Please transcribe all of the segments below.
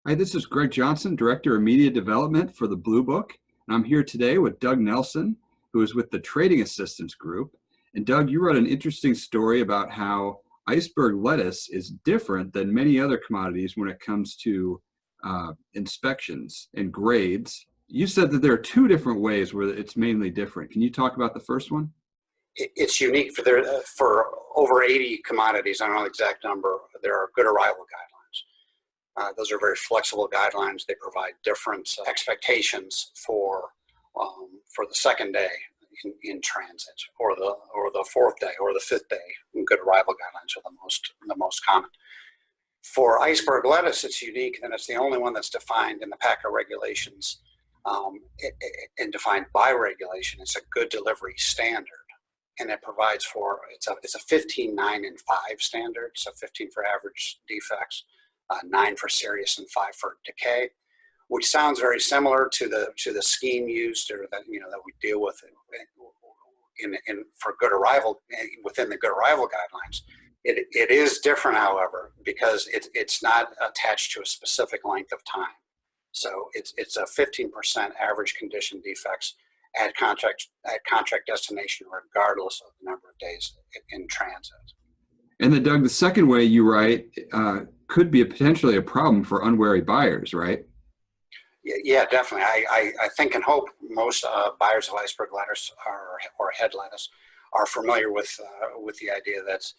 Hi, this is Greg Johnson, Director of Media Development for the Blue Book. And I'm here today with Doug Nelson, who is with the Trading Assistance Group. And Doug, you wrote an interesting story about how iceberg lettuce is different than many other commodities when it comes to inspections and grades. You said that there are two different ways where it's mainly different. Can you talk about the first one? It's unique for over 80 commodities. I don't know the exact number. There are good arrival guidelines. Those are very flexible guidelines. They provide different expectations for the second day in transit, or the fourth day, or the fifth day. Good arrival guidelines are the most common. For iceberg lettuce, it's unique, and it's the only one that's defined in the PACA regulations and defined by regulation. It's a good delivery standard. And it provides for, it's a 15, 9, and 5 standard. So 15 for average defects, 9 for serious, and 5 for decay, which sounds very similar to the scheme used, or that we deal with for good arrival within the good arrival guidelines. It is different, however, because it's not attached to a specific length of time. So it's a 15% average condition defects at contract destination, regardless of the number of days in transit. And then, Doug, the second way you write could be potentially a problem for unwary buyers, right? Yeah, definitely. I think and hope most buyers of iceberg lettuce or head lettuce are familiar with the idea that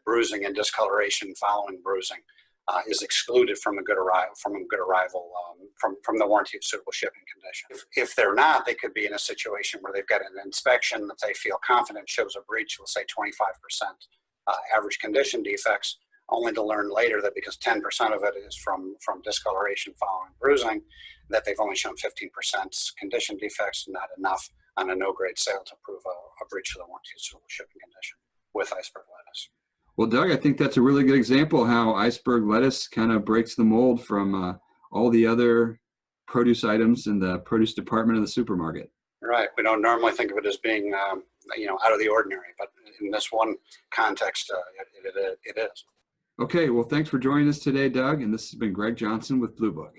bruising and discoloration following bruising is excluded from the good arrival from the warranty of suitable shipping condition. If they're not, they could be in a situation where they've got an inspection that they feel confident shows a breach, we'll say 25% average condition defects, only to learn later that because 10% of it is from discoloration following bruising, that they've only shown 15% condition defects, not enough on a no-grade sale to prove a breach of the warranty of suitable shipping condition with iceberg lettuce. Well, Doug, I think that's a really good example how iceberg lettuce kind of breaks the mold from all the other produce items in the produce department of the supermarket. Right. We don't normally think of it as being, out of the ordinary, but in this one context, it is. Okay. Well, thanks for joining us today, Doug. And this has been Greg Johnson with Blue Book.